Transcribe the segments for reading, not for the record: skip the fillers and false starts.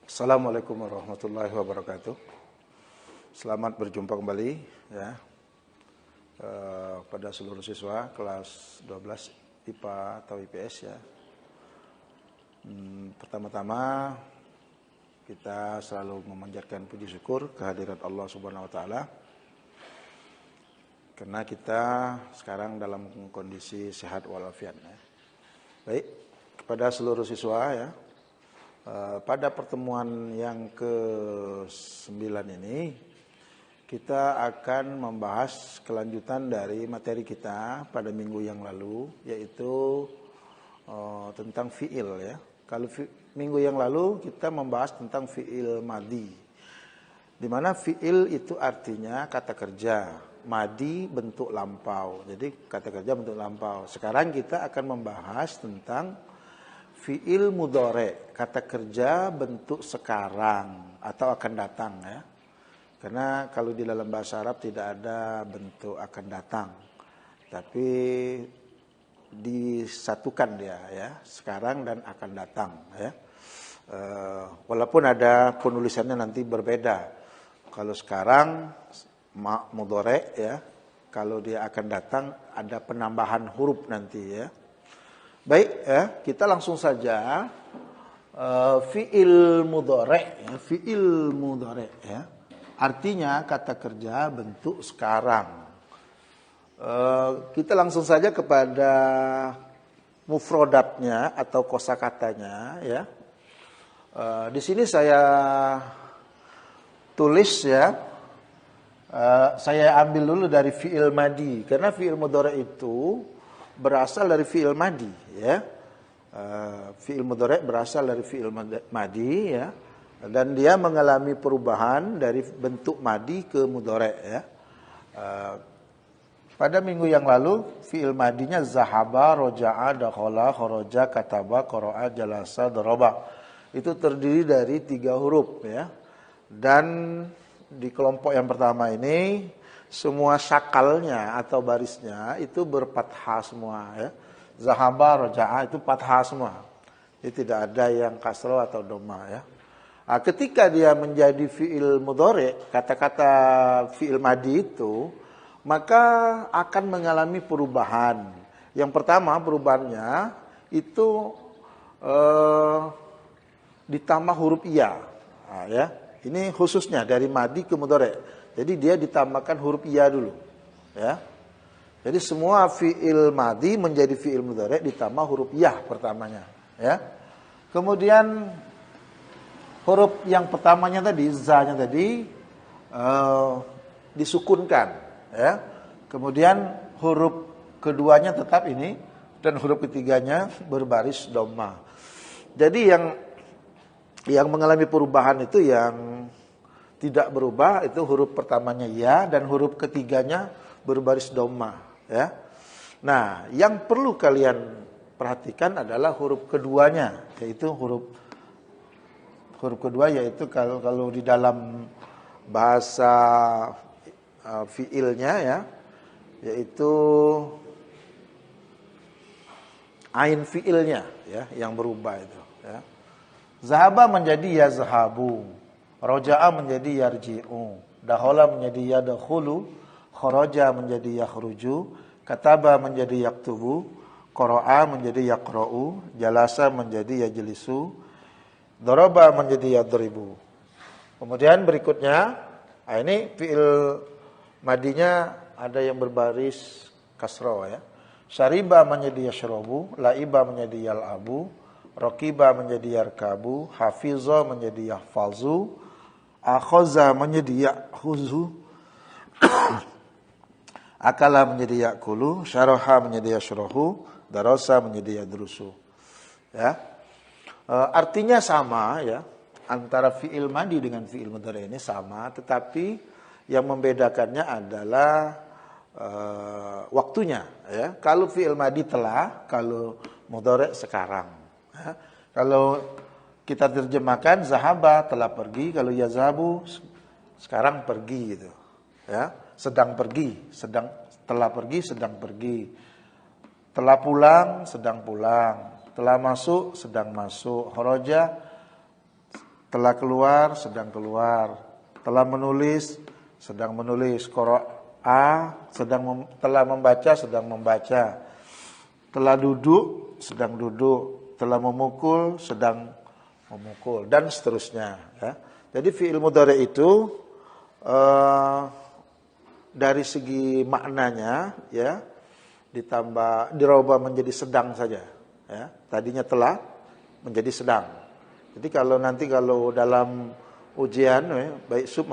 Assalamualaikum warahmatullahi wabarakatuh. Selamat berjumpa kembali ya pada seluruh siswa kelas 12 IPA atau IPS ya. Pertama-tama kita selalu memanjatkan puji syukur kehadirat Allah Subhanahu wa taala. Karena kita sekarang dalam kondisi sehat walafiat ya. Baik, kepada seluruh siswa ya. Pada pertemuan yang ke-9 ini kita akan membahas kelanjutan dari materi kita pada minggu yang lalu, yaitu tentang fi'il ya. Kalau minggu yang lalu kita membahas tentang fi'il madi, di mana fi'il itu artinya kata kerja, madi bentuk lampau. Jadi kata kerja bentuk lampau. Sekarang kita akan membahas tentang fi'il mudhari', kata kerja bentuk sekarang atau akan datang ya. Karena kalau di dalam bahasa Arab tidak ada bentuk akan datang, tapi disatukan dia ya, sekarang dan akan datang ya. Walaupun ada penulisannya nanti berbeda. Kalau sekarang mudhari' ya, kalau dia akan datang ada penambahan huruf nanti ya. Baik ya, kita langsung saja fi'il mudhari' ya, fi'il mudhari' ya. Artinya kata kerja bentuk sekarang. Kita langsung saja kepada mufradatnya atau kosakatanya ya. Di sini saya tulis ya. Saya ambil dulu dari fi'il madi, karena fi'il mudhari' itu berasal dari fi'il madi ya. Fi'il mudhari' berasal dari fi'il madi ya, dan dia mengalami perubahan dari bentuk madi ke mudhari' ya. Pada minggu yang lalu fi'il madinya zahaba, roja'a, dakhala, kharaja, kataba, qara'a, jalasa, daraba. Itu terdiri dari 3 huruf ya. Dan di kelompok yang pertama ini semua syakalnya atau barisnya itu berfathah semua ya. Zahaba, roja'a itu fathah semua. Jadi tidak ada yang kasroh atau dhamma ya. Nah, ketika dia menjadi fi'il mudhari', kata-kata fi'il madi itu, maka akan mengalami perubahan. Yang pertama perubahannya itu ditambah huruf iya. Nah, ya. Ini khususnya dari madi ke mudhari'. Jadi dia ditambahkan huruf iya dulu ya. Jadi semua fi'il madi menjadi fi'il mudhari' ditambah huruf iya pertamanya ya. Kemudian huruf yang pertamanya tadi, za-nya tadi disukunkan ya. Kemudian huruf keduanya tetap ini dan huruf ketiganya berbaris dhamma. Jadi yang mengalami perubahan itu yang tidak berubah itu huruf pertamanya ya dan huruf ketiganya berbaris dhamma ya. Nah, yang perlu kalian perhatikan adalah huruf keduanya, yaitu huruf kedua, yaitu kalau di dalam bahasa fiilnya ya, yaitu ain fiilnya ya yang berubah itu ya. Zahaba menjadi yazhabu, roja'a menjadi yarji'u, dakhala menjadi yadkhulu, kharaja menjadi yakhruju, kataba menjadi yaktubu, qara'a menjadi yaqra'u, jalasa menjadi yajlisu, daraba menjadi yadribu. Kemudian berikutnya, ini fi'il madinya ada yang berbaris kasra ya. Syariba menjadi yashrabu, laiba menjadi yal'abu, raqiba menjadi yarkabu, hafiza menjadi yahfazu, akhaza menjadi ya'khuzu, akala menjadi ya'kulu, syaraha menjadi yashrahu, darasa menjadi yadrusu ya. Artinya sama ya, antara fi'il madi dengan fi'il mudhari' ini sama, tetapi yang membedakannya adalah waktunya ya. Kalau fi'il madi telah, kalau mudhari' sekarang ya. Kalau kita terjemahkan zahaba telah pergi, kalau yazhabu sekarang pergi gitu ya. Sedang pergi, telah pergi, sedang pergi. Telah pulang, sedang pulang. Telah masuk, sedang masuk. Kharaja telah keluar, sedang keluar, telah menulis, sedang menulis, qara'a, telah membaca, sedang membaca, telah duduk, sedang duduk, telah memukul, sedang memukul, dan seterusnya. Ya. Jadi fi'il mudhari itu dari segi maknanya, ya, dirubah menjadi sedang saja. Ya. Tadinya telah menjadi sedang. Jadi kalau dalam ujian, ya, baik sub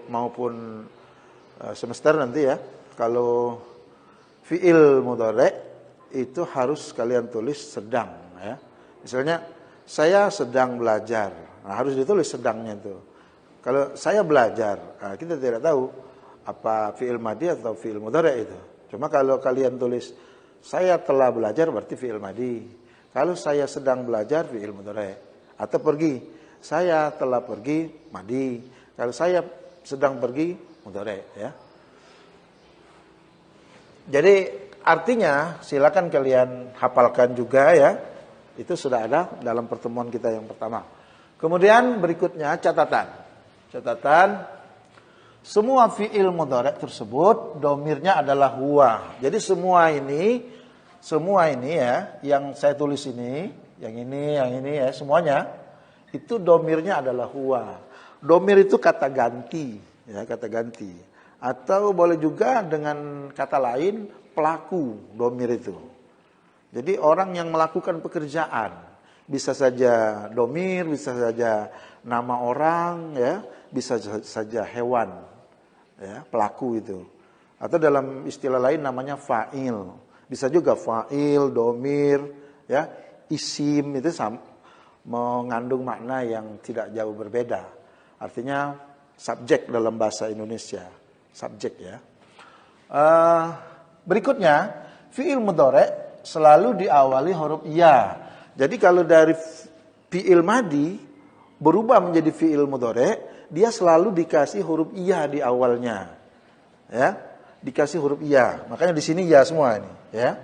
maupun semester nanti ya, kalau fi'il mudhari itu harus kalian tulis sedang. Ya. Misalnya saya sedang belajar, nah, harus ditulis sedangnya itu. Kalau saya belajar, nah, kita tidak tahu apa fi'il madhi atau fi'il mudhari itu. Cuma kalau kalian tulis saya telah belajar berarti fi'il madhi. Kalau saya sedang belajar fi'il mudhari. Atau pergi, saya telah pergi madhi. Kalau saya sedang pergi mudhari, ya. Jadi artinya silakan kalian hafalkan juga ya. Itu sudah ada dalam pertemuan kita yang pertama. Kemudian berikutnya catatan. Semua fi'il mudhari tersebut domirnya adalah huwa. Jadi semua ini ya, yang saya tulis ini, yang ini ya, semuanya itu domirnya adalah huwa. Domir itu kata ganti, ya, kata ganti. Atau boleh juga dengan kata lain pelaku domir itu. Jadi orang yang melakukan pekerjaan, bisa saja domir, bisa saja nama orang, ya, bisa saja hewan, ya, pelaku itu. Atau dalam istilah lain namanya fa'il. Bisa juga fa'il, domir, ya, isim itu mengandung makna yang tidak jauh berbeda. Artinya subjek dalam bahasa Indonesia, subjek ya. Berikutnya fi'il mudhari selalu diawali huruf ya. Jadi kalau dari fi'il madhi berubah menjadi fi'il mudhari, dia selalu dikasih huruf iya di awalnya. Ya, dikasih huruf iya. Makanya di sini ya semua ini, ya.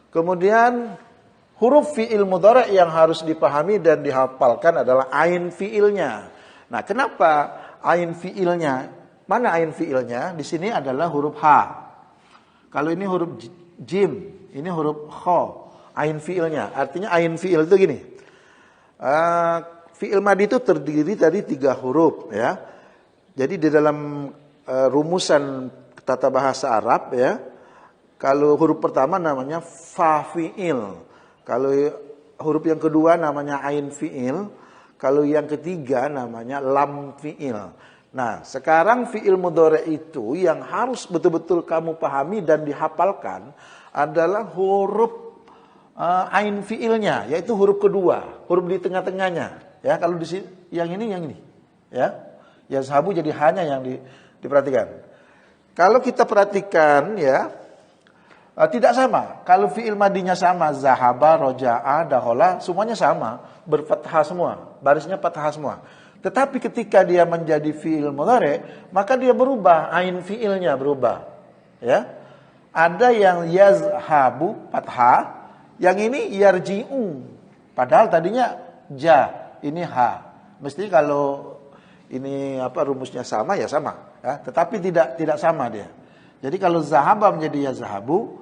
Kemudian huruf fi'il mudhari yang harus dipahami dan dihafalkan adalah ain fi'ilnya. Nah, kenapa ain fi'ilnya? Mana ain fi'ilnya? Di sini adalah huruf H. Kalau ini huruf jim, ini huruf kha. Ain fi'ilnya. Artinya ain fi'il itu gini. Fi'il madhi itu terdiri dari 3 huruf, ya. Jadi di dalam rumusan tata bahasa Arab, ya, kalau huruf pertama namanya fa fi'il. Kalau huruf yang kedua namanya ain fi'il. Kalau yang ketiga namanya lam fi'il. Nah, sekarang fi'il mudhari itu yang harus betul-betul kamu pahami dan dihafalkan adalah huruf ain fi'ilnya, yaitu huruf kedua, huruf di tengah-tengahnya. Ya, kalau di sini yang ini, ya. Yazhabu jadi hanya yang diperhatikan. Kalau kita perhatikan, ya, tidak sama. Kalau fi'il madinya sama, zahaba, roja'a, dahola, semuanya sama, berfathah semua, barisnya fathah semua. Tetapi ketika dia menjadi fi'il mudhari, maka dia berubah, ain fi'ilnya berubah. Ya. Ada yang yazhabu fathah, yang ini yarji'u. Padahal tadinya ja, ini ha. Mesti kalau ini rumusnya sama ya sama, ya. Tetapi tidak sama dia. Jadi kalau zahaba menjadi yazhabu,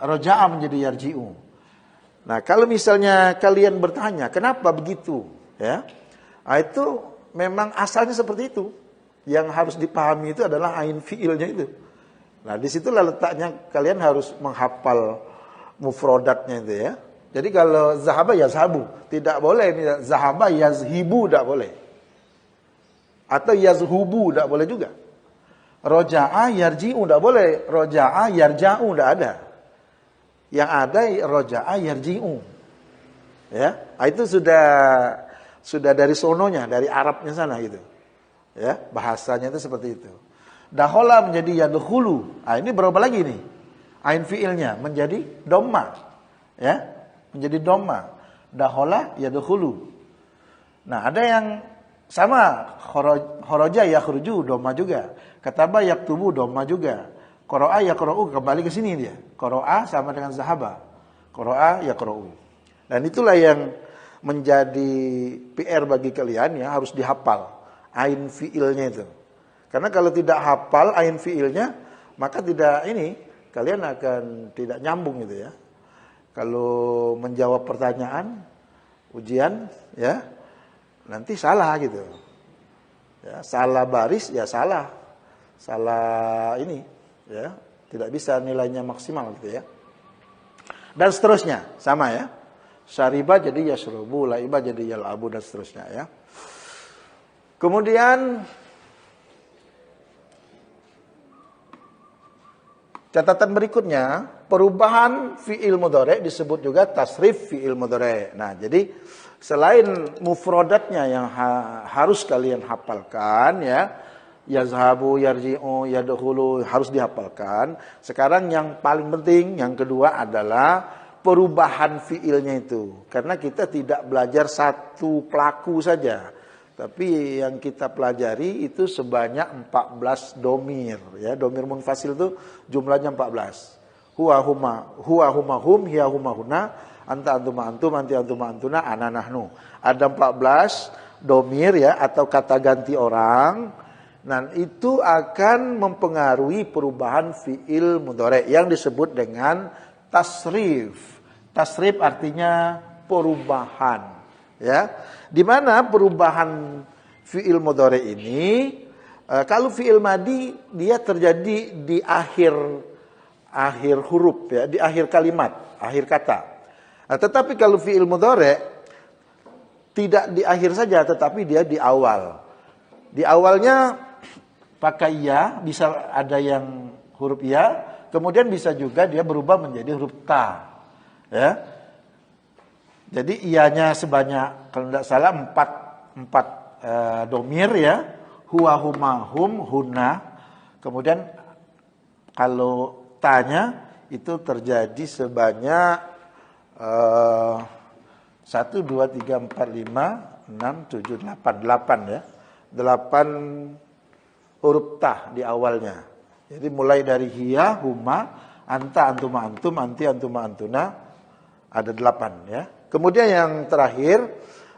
roja'a menjadi yarji'u. Nah, kalau misalnya kalian bertanya, kenapa begitu? Ya. Nah, itu memang asalnya seperti itu. Yang harus dipahami itu adalah ain fi'ilnya itu. Nah, disitulah letaknya kalian harus menghafal mufrodatnya itu, ya. Jadi kalau zahaba yazhabu, tidak boleh. Zahaba yazhibu, tidak boleh. Atau yazhubu, tidak boleh juga. Roja'a yarji'u, tidak boleh. Roja'a yarja'u, tidak ada. Yang ada roja'a yarji'u. Ya, itu sudah dari sononya, dari Arabnya sana gitu. Ya, bahasanya itu seperti itu. Dahola menjadi yadkhulu. Nah, ini berubah lagi nih. Ain fi'ilnya menjadi dhamma. Ya, menjadi dhamma. Dahola yadkhulu. Nah, ada yang sama, kharaja yakhruju, dhamma juga. Kataba yaktubu, dhamma juga. Qara'a yaqra'u, kembali ke sini dia. Qara'a sama dengan zahaba. Qara'a yaqra'u. Dan itulah yang menjadi PR bagi kalian ya, harus dihafal ain fiilnya itu. Karena kalau tidak hafal ain fiilnya, maka tidak kalian akan tidak nyambung gitu ya. Kalau menjawab pertanyaan ujian ya, nanti salah gitu. Ya, salah baris ya salah ya, tidak bisa nilainya maksimal gitu ya. Dan seterusnya sama ya. Syariba jadi yashrubu, laiba jadi yal'abu, dan seterusnya ya. Kemudian catatan berikutnya, perubahan fi'il mudhari' disebut juga tasrif fi'il mudhari'. Nah, jadi selain mufradatnya yang harus kalian hafalkan ya, yazhabu, yarji'u, yadkhulu harus dihafalkan. Sekarang yang paling penting, yang kedua adalah perubahan fiilnya itu. Karena kita tidak belajar satu pelaku saja. Tapi yang kita pelajari itu sebanyak 14 domir. Ya, domir munfasil itu jumlahnya 14. Huwa huma hum, hiya huma huna, anta antuma antum, anti antuma antuna, ana nahnu. Ada 14 domir ya, atau kata ganti orang. Dan itu akan mempengaruhi perubahan fiil mudhari' yang disebut dengan tasrif. Tasrif artinya perubahan, ya. Di mana perubahan fiil mudhari' ini, kalau fiil madi dia terjadi di akhir huruf ya, di akhir kalimat, akhir kata. Nah, tetapi kalau fiil mudhari' tidak di akhir saja, tetapi dia di awal. Di awalnya pakai ya, bisa ada yang huruf ya, kemudian bisa juga dia berubah menjadi huruf ta. Ya, jadi ianya sebanyak kalau tidak salah empat domir ya, huwa huma hum huna. Kemudian kalau tanya itu terjadi sebanyak 1, 2, 3, 4, 5, 6, 7, 8 ya, 8 huruf ta di awalnya. Jadi mulai dari hiya, huma, anta, antuma, antum, anti, antuma, antuna. Ada 8 ya. Kemudian yang terakhir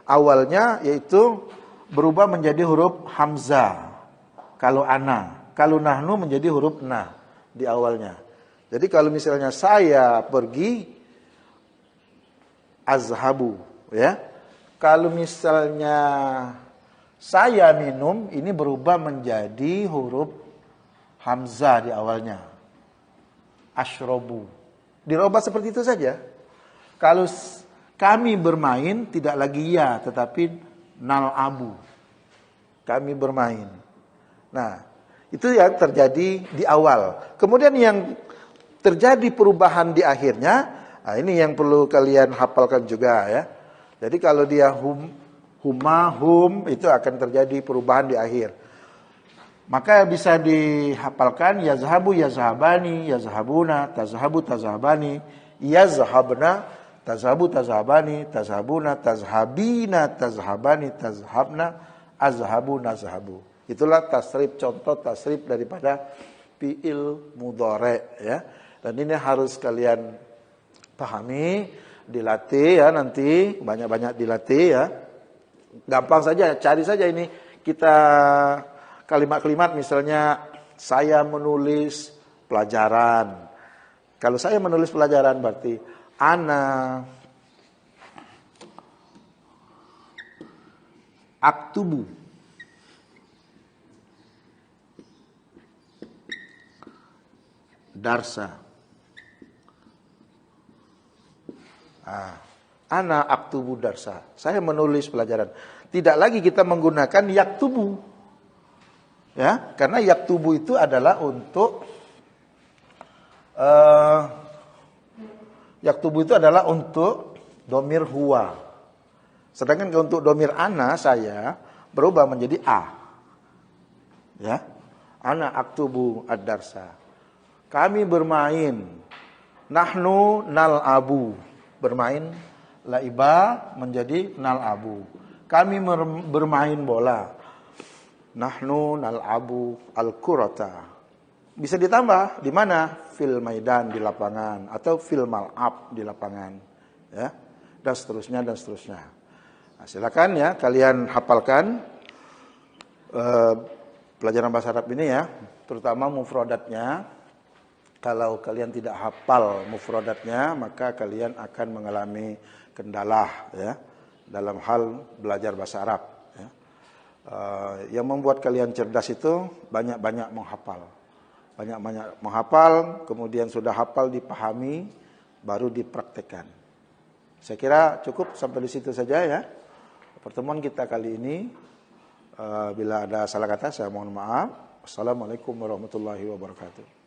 awalnya yaitu berubah menjadi huruf hamzah. Kalau ana, kalau nahnu menjadi huruf na di awalnya. Jadi kalau misalnya saya pergi, azhabu ya. Kalau misalnya saya minum, ini berubah menjadi huruf hamzah di awalnya. Ashrobu. Dirubah seperti itu saja. Kalau kami bermain tidak lagi ya, tetapi nal'abu. Kami bermain. Nah, itu yang terjadi di awal. Kemudian yang terjadi perubahan di akhirnya, nah ini yang perlu kalian hafalkan juga ya. Jadi kalau dia huma, hum, itu akan terjadi perubahan di akhir. Maka bisa dihafalkan yazhabu, yazhabani, yazhabuna, tazhabu, tazhabani, yazhabna, tazhabu, tazhabani, tazhabuna, tazhabina, tazhabani, tazhabna, azhabu, nazhabu. Itulah tasrif, contoh tasrif daripada fi'il mudhari' ya. Dan ini harus kalian pahami, dilatih ya, nanti banyak-banyak dilatih ya. Gampang saja, cari saja ini kita kalimat-kalimat, misalnya saya menulis pelajaran. Kalau saya menulis pelajaran berarti ana aktubu darsa. Ana aktubu darsa. Saya menulis pelajaran. Tidak lagi kita menggunakan yaktubu. Ya, karena yaktubu itu adalah untuk yaktubu itu adalah untuk domir huwa. Sedangkan untuk domir ana, saya berubah menjadi a. Ya. Ana aktubu ad-darsa. Kami bermain. Nahnu nal'abu. Bermain laiba menjadi nal'abu. Kami bermain bola. Nahnu nal'abu al-kurata. Bisa ditambah di mana? Fil maidan, di lapangan, atau fil mal'ab, di lapangan, ya. Dan seterusnya dan seterusnya. Nah, silakan ya kalian hafalkan pelajaran bahasa Arab ini ya, terutama mufradatnya. Kalau kalian tidak hafal mufradatnya, maka kalian akan mengalami kendala ya dalam hal belajar bahasa Arab. Ya. Yang membuat kalian cerdas itu banyak-banyak menghafal. Banyak-banyak menghafal, kemudian sudah hafal dipahami, baru dipraktekkan. Saya kira cukup sampai di situ saja ya. Pertemuan kita kali ini, bila ada salah kata saya mohon maaf. Wassalamualaikum warahmatullahi wabarakatuh.